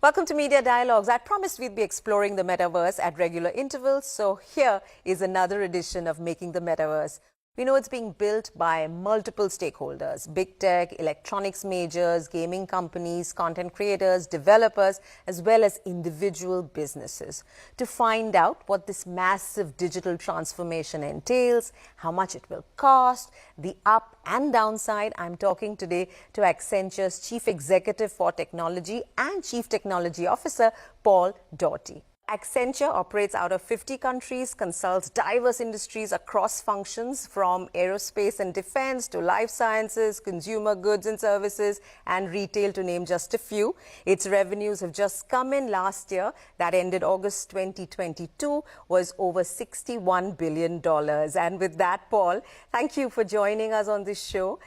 Welcome to Media Dialogues. I promised we'd be exploring the metaverse at regular intervals, so here is another edition of Making the Metaverse. We know it's being built by multiple stakeholders: big tech, electronics majors, gaming companies, content creators, developers, as well as individual businesses. To find out what this massive digital transformation entails, how much it will cost, the up and downside, I'm talking today to Accenture's Chief Executive for Technology and Chief Technology Officer, Paul Daugherty. Accenture operates out of 50 countries, consults diverse industries across functions from aerospace and defense to life sciences, consumer goods and services, and retail, to name just a few. Its revenues have just come in last year, that ended August 2022, was over $61 billion. And with that, Paul, thank you for joining us on this show.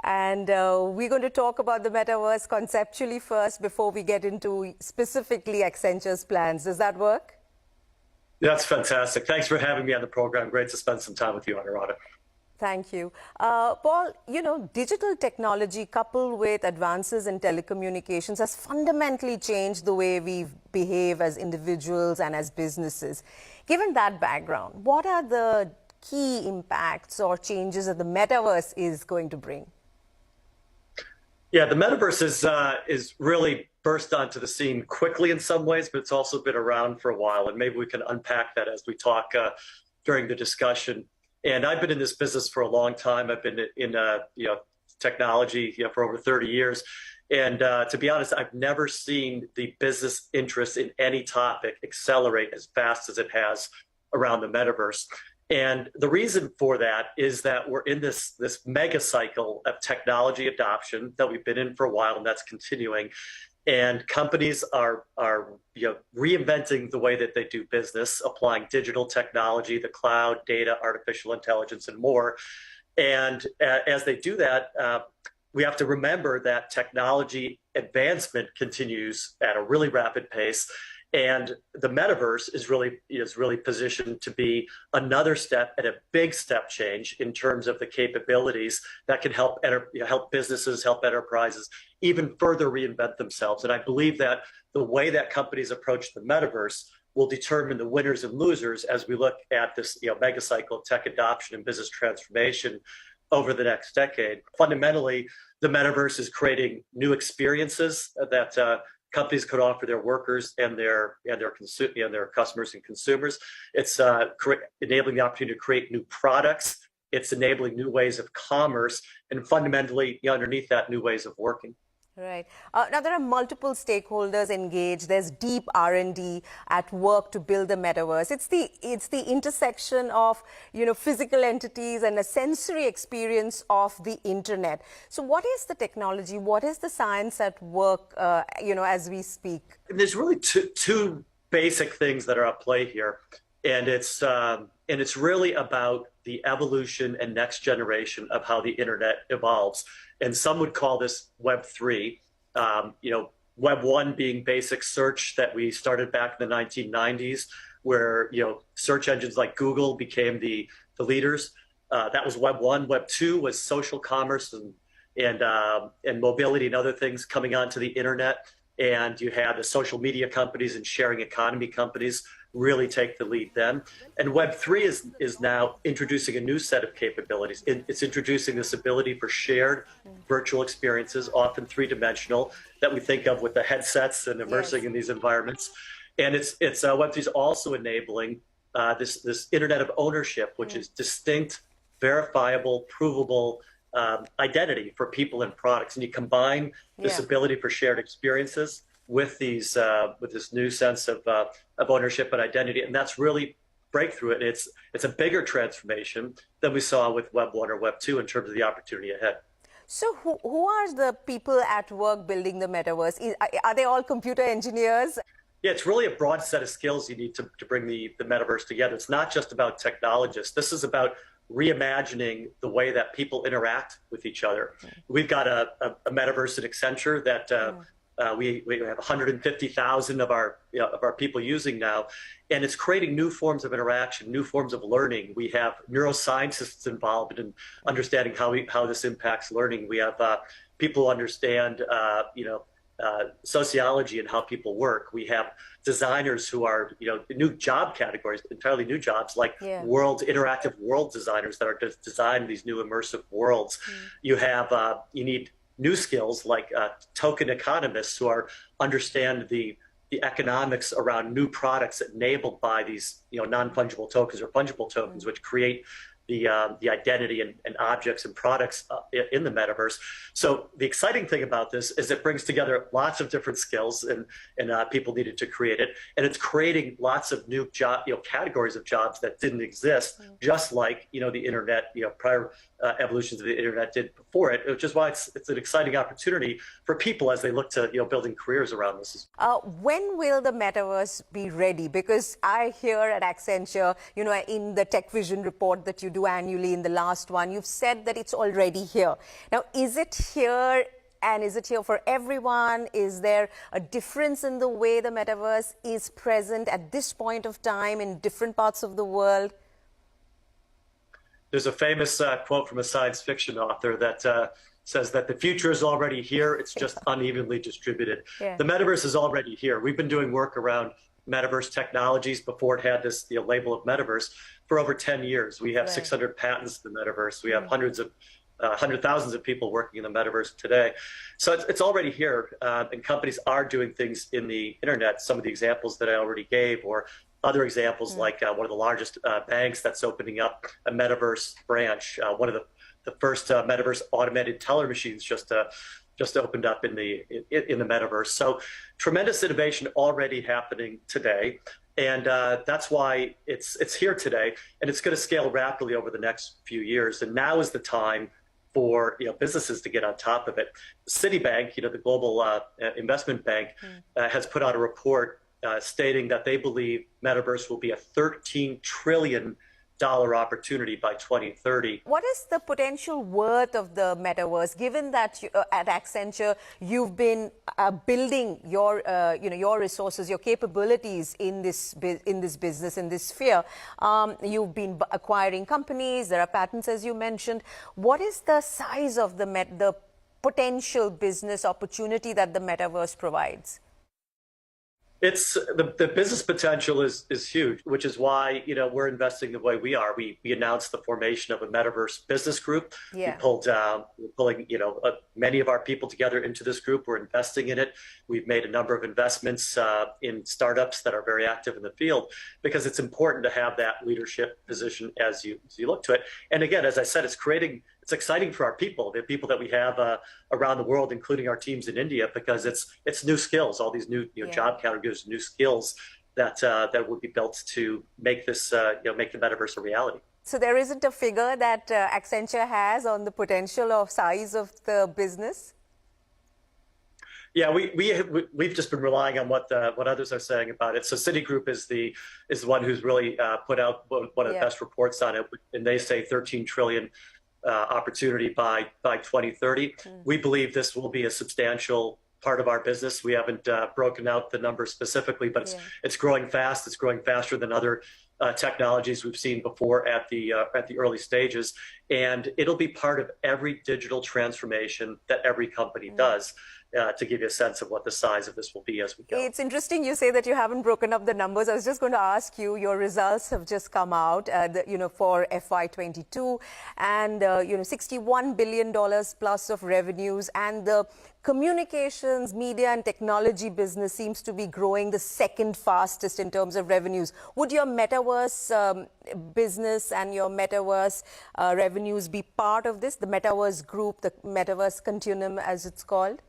And we're going to talk about the metaverse conceptually first before we get into specifically Accenture's plans. Does that work? That's fantastic. Thanks for having me on the program. Great to spend some time with you, Anuradha. Thank you. Paul, you know, digital technology coupled with advances in telecommunications has fundamentally changed the way we behave as individuals and as businesses. Given that background, what are the key impacts or changes that the metaverse is going to bring? Yeah, the metaverse is really burst onto the scene quickly in some ways, but it's also been around for a while, and maybe we can unpack that as we talk during the discussion. And I've been in this business for a long time. I've been in technology for over 30 years, and to be honest, I've never seen the business interest in any topic accelerate as fast as it has around the metaverse. And the reason for that is that we're in this mega cycle of technology adoption that we've been in for a while, and that's continuing. And companies are reinventing the way that they do business, applying digital technology, the cloud, data, artificial intelligence, and more. And as they do that, we have to remember that technology advancement continues at a really rapid pace. And the metaverse is really positioned to be another step and a big step change in terms of the capabilities that can help businesses, help enterprises even further reinvent themselves. And I believe that the way that companies approach the metaverse will determine the winners and losers as we look at this mega cycle of tech adoption and business transformation over the next decade. Fundamentally, the metaverse is creating new experiences that companies could offer their workers and their customers and consumers. It's enabling the opportunity to create new products. It's enabling new ways of commerce, and fundamentally, underneath that, new ways of working. Right. Now, there are multiple stakeholders engaged. There's deep R&D at work to build the metaverse. It's the intersection of, physical entities and a sensory experience of the internet. So what is the technology? What is the science at work, as we speak? There's really two basic things that are at play here. And it's really about the evolution and next generation of how the internet evolves. And some would call this Web 3. Web 1 being basic search that we started back in the 1990s, where search engines like Google became the leaders. That was Web 1. Web 2 was social commerce and mobility and other things coming onto the internet. And you had the social media companies and sharing economy companies really take the lead then. And Web 3 is now introducing a new set of capabilities. It's introducing this ability for shared virtual experiences, often three-dimensional, that we think of with the headsets and immersing in these environments. And Web 3 is also enabling this internet of ownership, which is distinct, verifiable, provable identity for people and products. And you combine this ability for shared experiences with this new sense of ownership and identity, and that's really breakthrough. And it's a bigger transformation than we saw with Web 1 or Web 2 in terms of the opportunity ahead. So who are the people at work building the metaverse? Are they all computer engineers? Yeah, it's really a broad set of skills you need to bring the metaverse together. It's not just about technologists. This is about reimagining the way that people interact with each other. We've got a metaverse at Accenture that we have 150,000 of our people using now, and it's creating new forms of interaction, new forms of learning. We have neuroscientists involved in understanding how this impacts learning. We have people who understand sociology and how people work. We have designers who are, new job categories, entirely new jobs, like interactive world designers that are designing these new immersive worlds. You have, you need new skills like token economists who understand the economics around new products enabled by these, non-fungible tokens or fungible tokens, which create the identity and objects and products in the metaverse. So the exciting thing about this is it brings together lots of different skills and people needed to create it, and it's creating lots of new categories of jobs that didn't exist, just like the internet, prior evolutions of the internet did before it, which is why it's an exciting opportunity for people as they look to building careers around this. When will the metaverse be ready? Because I hear at Accenture, in the Tech Vision report that you do annually, in the last one, you've said that it's already here. Now, is it here? And is it here for everyone? Is there a difference in the way the metaverse is present at this point of time in different parts of the world? There's a famous quote from a science fiction author that says that the future is already here, it's just unevenly distributed. The metaverse is already here. We've been doing work around metaverse technologies before it had this label of metaverse for over 10 years. We have 600 patents in the metaverse. We have hundreds of thousands of people working in the metaverse today. So it's already here, and companies are doing things in the internet. Some of the examples that I already gave, or other examples like one of the largest banks that's opening up a metaverse branch. One of the first metaverse automated teller machines just opened up in the metaverse. So tremendous innovation already happening today. And that's why it's here today, and it's going to scale rapidly over the next few years. And now is the time for businesses to get on top of it. Citibank, the global investment bank, has put out a report stating that they believe metaverse will be a $13 trillion opportunity by 2030. What is the potential worth of the metaverse, given that at Accenture you've been building your your resources, your capabilities in this business, in this sphere? You've been acquiring companies. There are patents, as you mentioned. What is the size of the potential business opportunity that the metaverse provides? It's the business potential is huge, which is why we're investing the way we are. We announced the formation of a Metaverse business group. We're pulling many of our people together into this group. We're investing in it. We've made a number of investments in startups that are very active in the field, because it's important to have that leadership position as you look to it. And again, as I said, it's exciting for our people, the people that we have around the world, including our teams in India, because it's new skills, all these new job categories, new skills that will be built to make this make the metaverse a reality. So there isn't a figure that Accenture has on the potential of size of the business? Yeah, we've just been relying on what others are saying about it. So Citigroup is the one who's really put out one of the best reports on it, and they say 13 trillion. Opportunity by 2030. We believe this will be a substantial part of our business. We haven't broken out the numbers specifically, but it's growing fast. It's growing faster than other technologies we've seen before at the early stages, and it'll be part of every digital transformation that every company does. To give you a sense of what the size of this will be as we go. It's interesting you say that you haven't broken up the numbers. I was just going to ask you, your results have just come out, for FY22, and $61 billion plus of revenues, and the communications, media and technology business seems to be growing the second fastest in terms of revenues. Would your metaverse business and your metaverse revenues be part of this, the metaverse group, the Metaverse Continuum as it's called?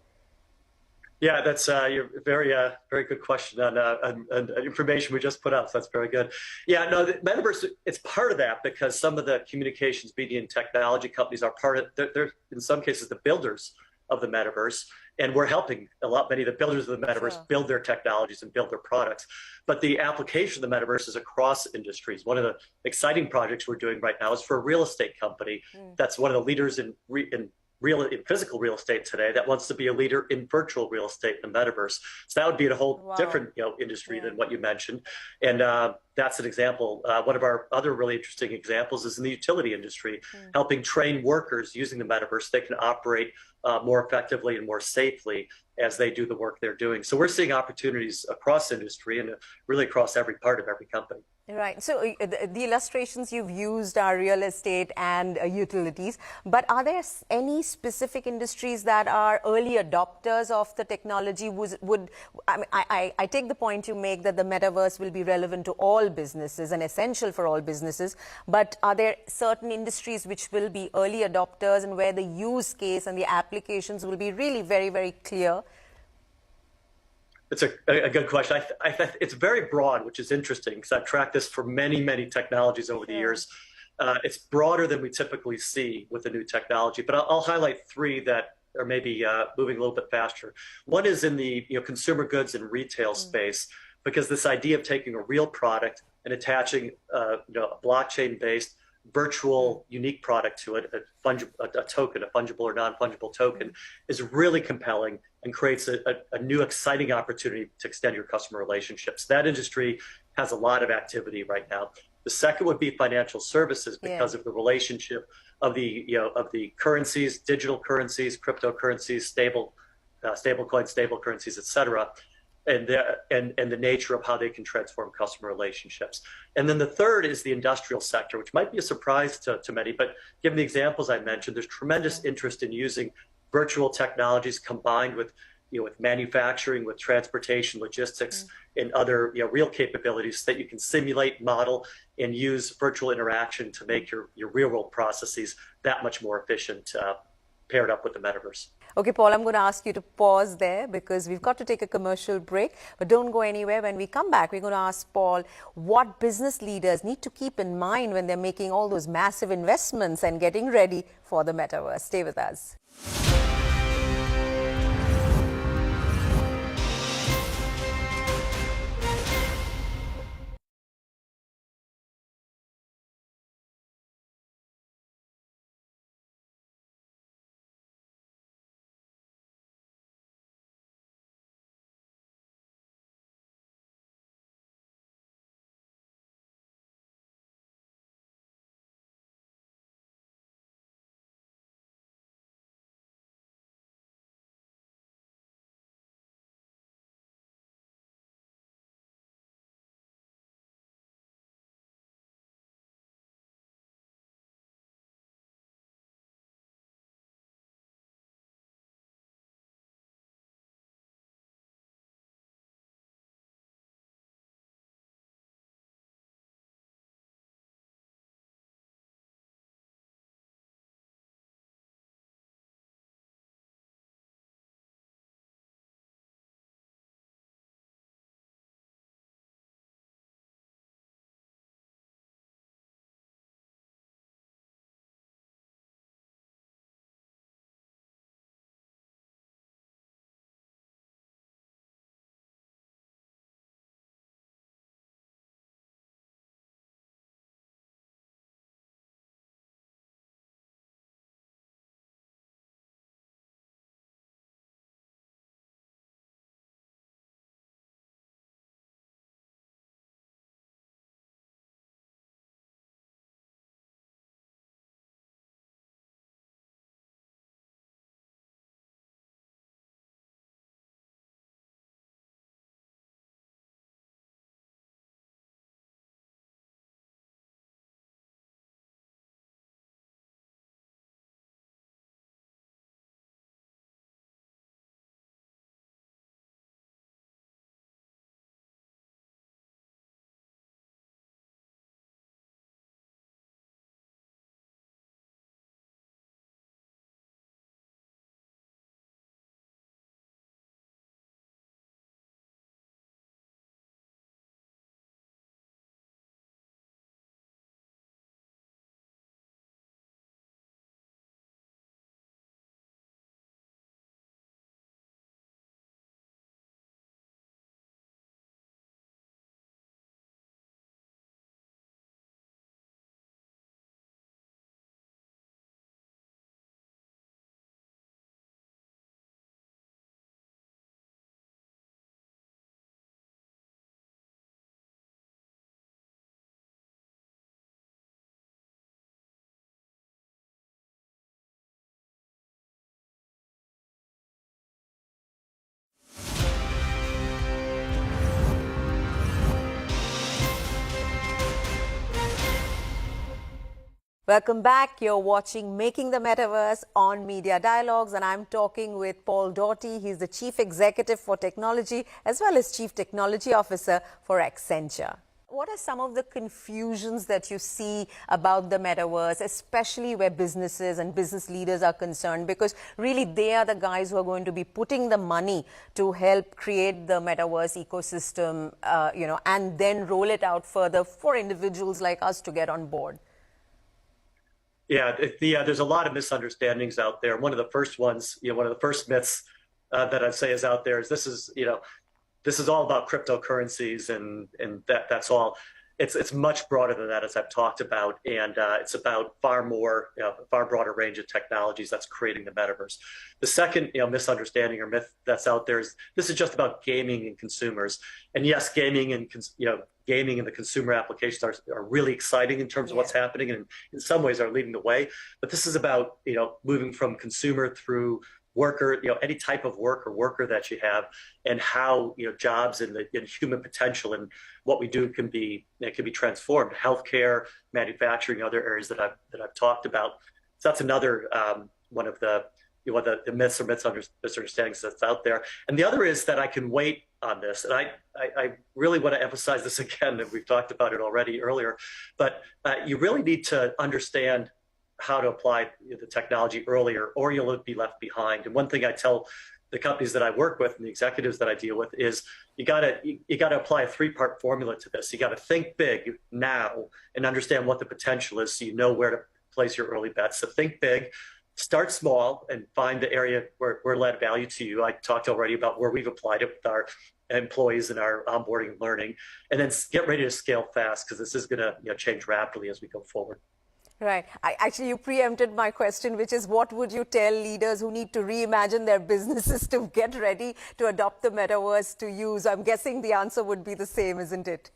Yeah, that's a very good question on information we just put out. So that's very good. Yeah, no, the metaverse, it's part of that, because some of the communications, media, and technology companies are part of. They're in some cases the builders of the metaverse, and we're helping many of the builders of the metaverse build their technologies and build their products. But the application of the metaverse is across industries. One of the exciting projects we're doing right now is for a real estate company that's one of the leaders in in physical real estate today that wants to be a leader in virtual real estate in the metaverse. So that would be a whole Wow. different industry Yeah. than what you mentioned. And that's an example. One of our other really interesting examples is in the utility industry, helping train workers using the metaverse so they can operate more effectively and more safely as they do the work they're doing. So we're seeing opportunities across industry and really across every part of every company. Right. So the illustrations you've used are real estate and utilities, but are there any specific industries that are early adopters of the technology? I mean, I take the point you make that the metaverse will be relevant to all businesses and essential for all businesses, but are there certain industries which will be early adopters and where the use case and the applications will be really very, very clear? It's a good question. It's very broad, which is interesting because I've tracked this for many, many technologies over the Sure. years. It's broader than we typically see with a new technology, but I'll highlight three that are maybe moving a little bit faster. One is in the consumer goods and retail space, because this idea of taking a real product and attaching a blockchain-based virtual unique product to it, a token, a fungible or non-fungible token, is really compelling and creates a new exciting opportunity to extend your customer relationships. That industry has a lot of activity right now. The second would be financial services because of the relationship of the currencies, digital currencies, cryptocurrencies, stable coins, stable currencies, et cetera, and the nature of how they can transform customer relationships. And then the third is the industrial sector, which might be a surprise to many, but given the examples I mentioned, there's tremendous interest in using virtual technologies combined with with manufacturing, with transportation, logistics, and other real capabilities so that you can simulate, model, and use virtual interaction to make your real world processes that much more efficient, paired up with the metaverse. Okay, Paul, I'm going to ask you to pause there because we've got to take a commercial break, but don't go anywhere. When we come back, we're going to ask Paul what business leaders need to keep in mind when they're making all those massive investments and getting ready for the metaverse. Stay with us. Welcome back. You're watching Making the Metaverse on Media Dialogues, and I'm talking with Paul Daugherty. He's the Chief Executive for Technology as well as Chief Technology Officer for Accenture. What are some of the confusions that you see about the metaverse, especially where businesses and business leaders are concerned? Because really they are the guys who are going to be putting the money to help create the metaverse ecosystem, and then roll it out further for individuals like us to get on board. Yeah, there's a lot of misunderstandings out there. One of the first ones, one of the first myths that I'd say is out there is this is all about cryptocurrencies and that's all. It's much broader than that, as I've talked about, and it's about far broader range of technologies that's creating the metaverse. The second, misunderstanding or myth that's out there is this is just about gaming and consumers. And yes, gaming and the consumer applications are really exciting in terms of what's happening, and in some ways are leading the way. But this is about moving from consumer through worker, any type of work or worker that you have, and how jobs and human potential and what we do can be transformed. Healthcare, manufacturing, other areas that I've talked about. So that's another one of the the myths or misunderstandings that's out there. And the other is that I can wait on this, and I really want to emphasize this again, and we've talked about it already earlier, but you really need to understand how to apply the technology earlier, or you'll be left behind. And one thing I tell the companies that I work with and the executives that I deal with is you gotta apply a three-part formula to this. You gotta think big now and understand what the potential is, so you know where to place your early bets. So think big, start small, and find the area where it'll add value to you. I talked already about where we've applied it with our employees and our onboarding and learning, and then get ready to scale fast, because this is gonna change rapidly as we go forward. Right. Actually, you preempted my question, which is what would you tell leaders who need to reimagine their businesses to get ready to adopt the metaverse to use? I'm guessing the answer would be the same, isn't it?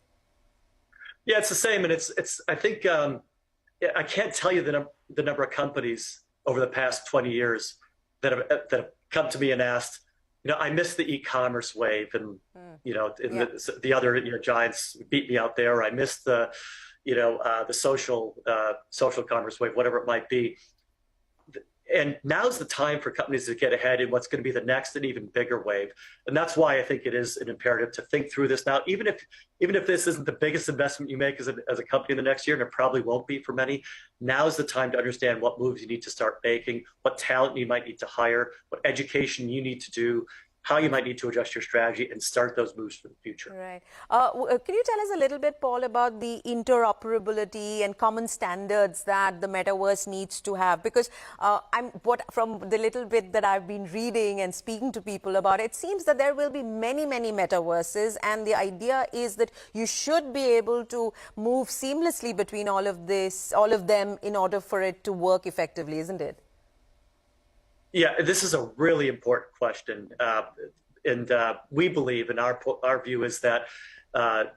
Yeah, it's the same. And it's I think, I can't tell you the number of companies over the past 20 years that have come to me and asked, I missed the e-commerce wave, and, the other giants beat me out there. I missed the social commerce wave, whatever it might be. And now's the time for companies to get ahead in what's going to be the next and even bigger wave. And that's why I think it is an imperative to think through this now, even if this isn't the biggest investment you make as a company in the next year, and it probably won't be for many. Now's the time to understand what moves you need to start making, what talent you might need to hire, what education you need to do, how you might need to adjust your strategy and start those moves for the future. Right. Can you tell us a little bit, Paul, about the interoperability and common standards that the metaverse needs to have? Because from the little bit that I've been reading and speaking to people about, it seems that there will be many, many metaverses, and the idea is that you should be able to move seamlessly between all of them in order for it to work effectively, isn't it? Yeah, this is a really important question, and we believe, and our view is that the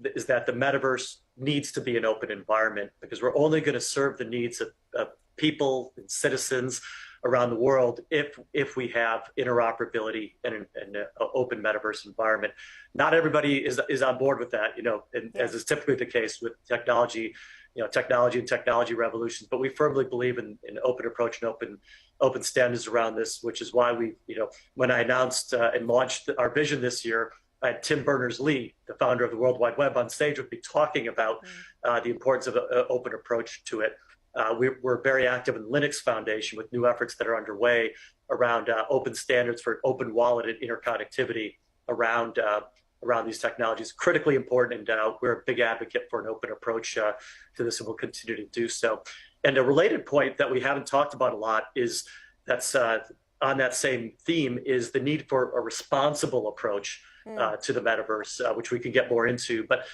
metaverse needs to be an open environment, because we're only going to serve the needs of people and citizens around the world if we have interoperability and an open metaverse environment. Not everybody is on board with that, as is typically the case with technology. Technology and technology revolutions, but we firmly believe in an open approach and open standards around this, which is why we, when I announced and launched our vision this year, I had Tim Berners-Lee, the founder of the World Wide Web, on stage with me talking about the importance of an open approach to it. We're very active in the Linux Foundation with new efforts that are underway around open standards for open wallet and interconnectivity around these technologies. Critically important, and we're a big advocate for an open approach to this, and we'll continue to do so. And a related point that we haven't talked about a lot is that's on that same theme is the need for a responsible approach to the metaverse, which we can get more into. But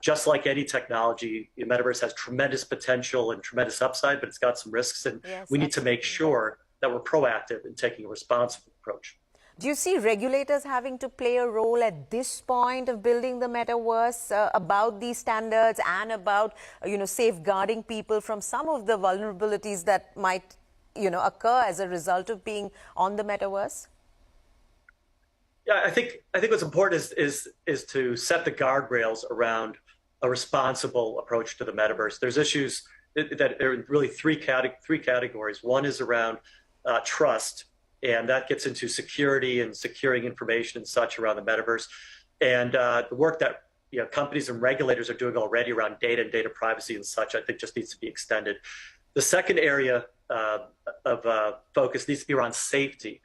just like any technology, the metaverse has tremendous potential and tremendous upside, but it's got some risks, and we need to make sure that we're proactive in taking a responsible approach. Do you see regulators having to play a role at this point of building the metaverse about these standards and about, safeguarding people from some of the vulnerabilities that might, occur as a result of being on the metaverse? Yeah, I think what's important is to set the guardrails around a responsible approach to the metaverse. There's issues that are really three categories. One is around trust, and that gets into security and securing information and such around the metaverse. And the work that companies and regulators are doing already around data and data privacy and such, I think just needs to be extended. The second area of focus needs to be around safety.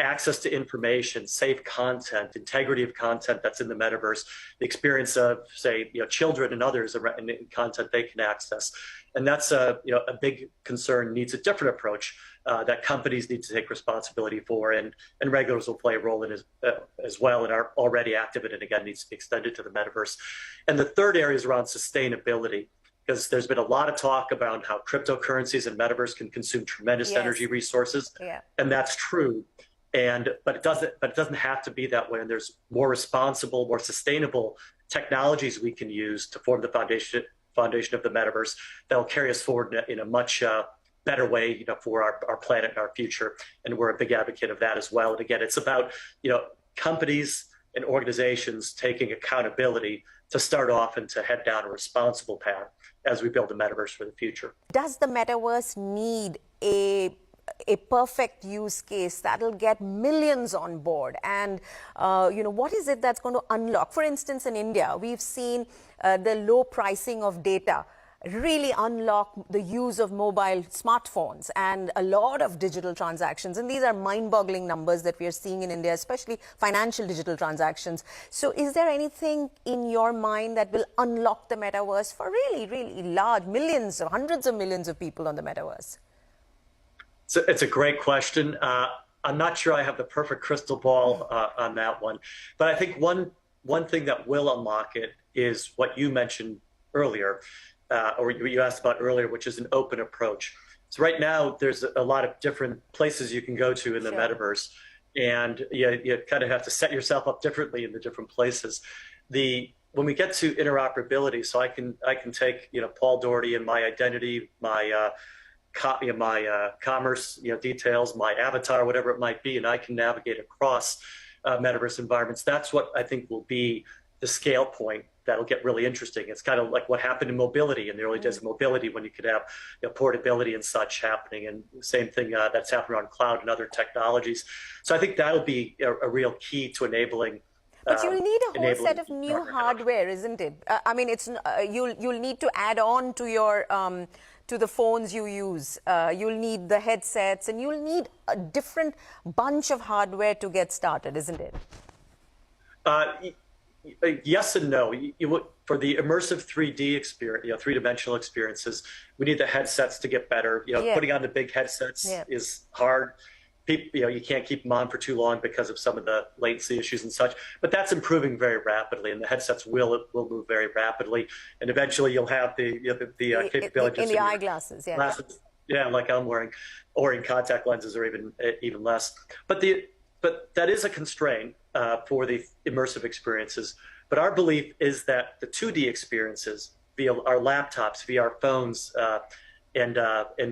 Access to information, safe content, integrity of content that's in the metaverse, the experience of, say, children and others in content they can access. And that's a big concern, needs a different approach that companies need to take responsibility for, and regulators will play a role in as well, and are already active in it. Again, needs to be extended to the metaverse. And the third area is around sustainability, because there's been a lot of talk about how cryptocurrencies and metaverse can consume tremendous energy resources, and that's true. But it doesn't have to be that way. And there's more responsible, more sustainable technologies we can use to form the foundation of the metaverse that will carry us forward in a much better way, for our planet and our future. And we're a big advocate of that as well. And again, it's about companies and organizations taking accountability to start off and to head down a responsible path as we build a metaverse for the future. Does the metaverse need a perfect use case that'll get millions on board? And what is it that's going to unlock? For instance, in India, we've seen the low pricing of data really unlock the use of mobile smartphones and a lot of digital transactions. And these are mind-boggling numbers that we are seeing in India, especially financial digital transactions. So is there anything in your mind that will unlock the metaverse for really, really large millions or hundreds of millions of people on the metaverse? So it's a great question. I'm not sure I have the perfect crystal ball on that one, but I think one thing that will unlock it is what you mentioned earlier, or you asked about earlier, which is an open approach. So right now, there's a lot of different places you can go to in the metaverse, and you kind of have to set yourself up differently in the different places. When we get to interoperability, so I can take Paul Daugherty and my identity, my commerce details, my avatar, whatever it might be, and I can navigate across metaverse environments. That's what I think will be the scale point that'll get really interesting. It's kind of like what happened in mobility in the early days of mobility, when you could have portability and such happening, and same thing that's happening around cloud and other technologies. So I think that'll be a real key to enabling. But you'll need a whole set of new hardware, isn't it? I mean, it's you'll need to add on to your to the phones you use. You'll need the headsets, and you'll need a different bunch of hardware to get started, isn't it? Yes and no. For the immersive 3D experience, three-dimensional experiences, we need the headsets to get better. Putting on the big headsets is hard. People, you can't keep them on for too long because of some of the latency issues and such. But that's improving very rapidly, and the headsets will move very rapidly. And eventually, you'll have the capability in the eyeglasses, glasses, like I'm wearing, or in contact lenses, or even less. But that is a constraint for the immersive experiences. But our belief is that the 2D experiences via our laptops, via our phones, and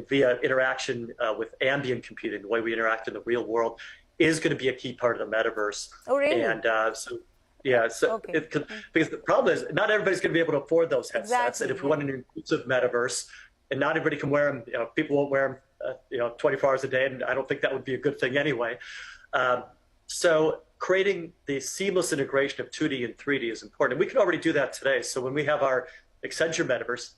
via interaction with ambient computing, the way we interact in the real world, is going to be a key part of the metaverse. Oh, really? And because the problem is not everybody's going to be able to afford those headsets. Exactly. And if we want an inclusive metaverse, and not everybody can wear them, people won't wear them, 24 hours a day, and I don't think that would be a good thing anyway. So creating the seamless integration of 2D and 3D is important. And we can already do that today. So when we have our Accenture Metaverse,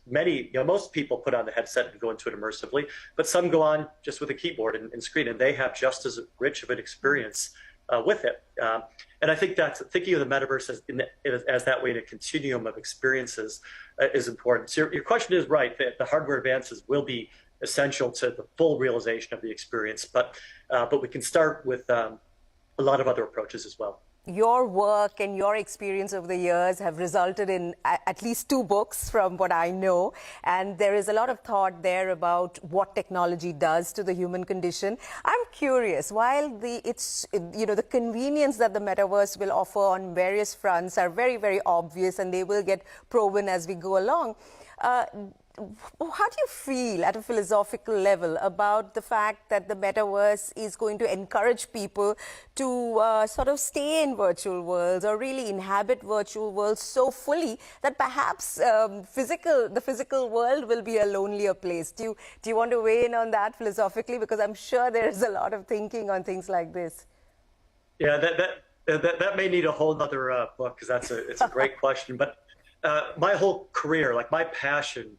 most people put on the headset and go into it immersively, but some go on just with a keyboard and screen, and they have just as rich of an experience with it. And I think that thinking of the metaverse as that way in a continuum of experiences is important. So your question is right, that the hardware advances will be essential to the full realization of the experience, but we can start with a lot of other approaches as well. Your work and your experience over the years have resulted in at least 2 books, from what I know, and there is a lot of thought there about what technology does to the human condition. I'm curious, while the convenience that the metaverse will offer on various fronts are very, very obvious, and they will get proven as we go along, how do you feel at a philosophical level about the fact that the metaverse is going to encourage people to sort of stay in virtual worlds or really inhabit virtual worlds so fully that perhaps the physical world will be a lonelier place? Do you want to weigh in on that philosophically? Because I'm sure there is a lot of thinking on things like this. Yeah, that may need a whole other book, because it's a great question. But my whole career, like my passion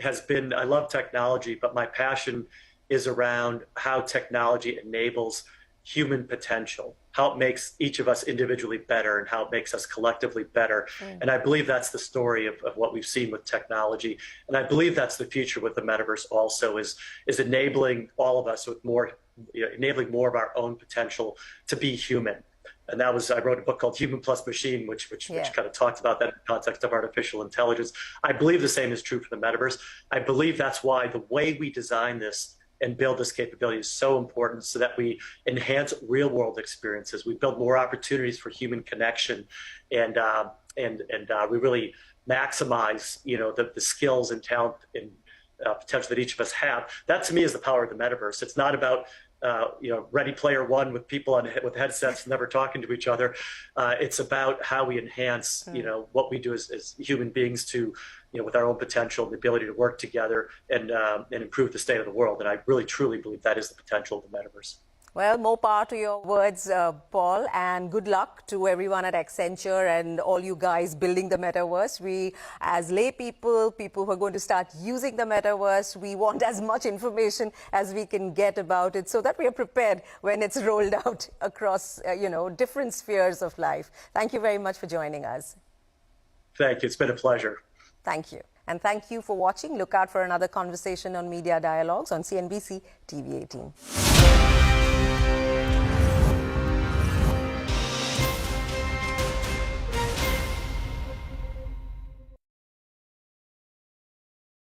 has been, I love technology, but my passion is around how technology enables human potential, how it makes each of us individually better and how it makes us collectively better. And I believe that's the story of what we've seen with technology. And I believe that's the future with the metaverse also, is enabling all of us with more, enabling more of our own potential to be human. And I wrote a book called Human Plus Machine, which kind of talks about that in the context of artificial intelligence. I believe the same is true for the metaverse. I believe that's why the way we design this and build this capability is so important, so that we enhance real world experiences. We build more opportunities for human connection, and we really maximize, the skills and talent and potential that each of us have. That to me is the power of the metaverse. It's not about Ready Player One with people with headsets never talking to each other. It's about how we enhance, what we do as human beings to, with our own potential and the ability to work together and improve the state of the world. And I really, truly believe that is the potential of the metaverse. Well, more power to your words, Paul, and good luck to everyone at Accenture and all you guys building the metaverse. We, as lay people who are going to start using the metaverse, we want as much information as we can get about it so that we are prepared when it's rolled out across, different spheres of life. Thank you very much for joining us. Thank you. It's been a pleasure. Thank you. And thank you for watching. Look out for another conversation on Media Dialogues on CNBC TV 18.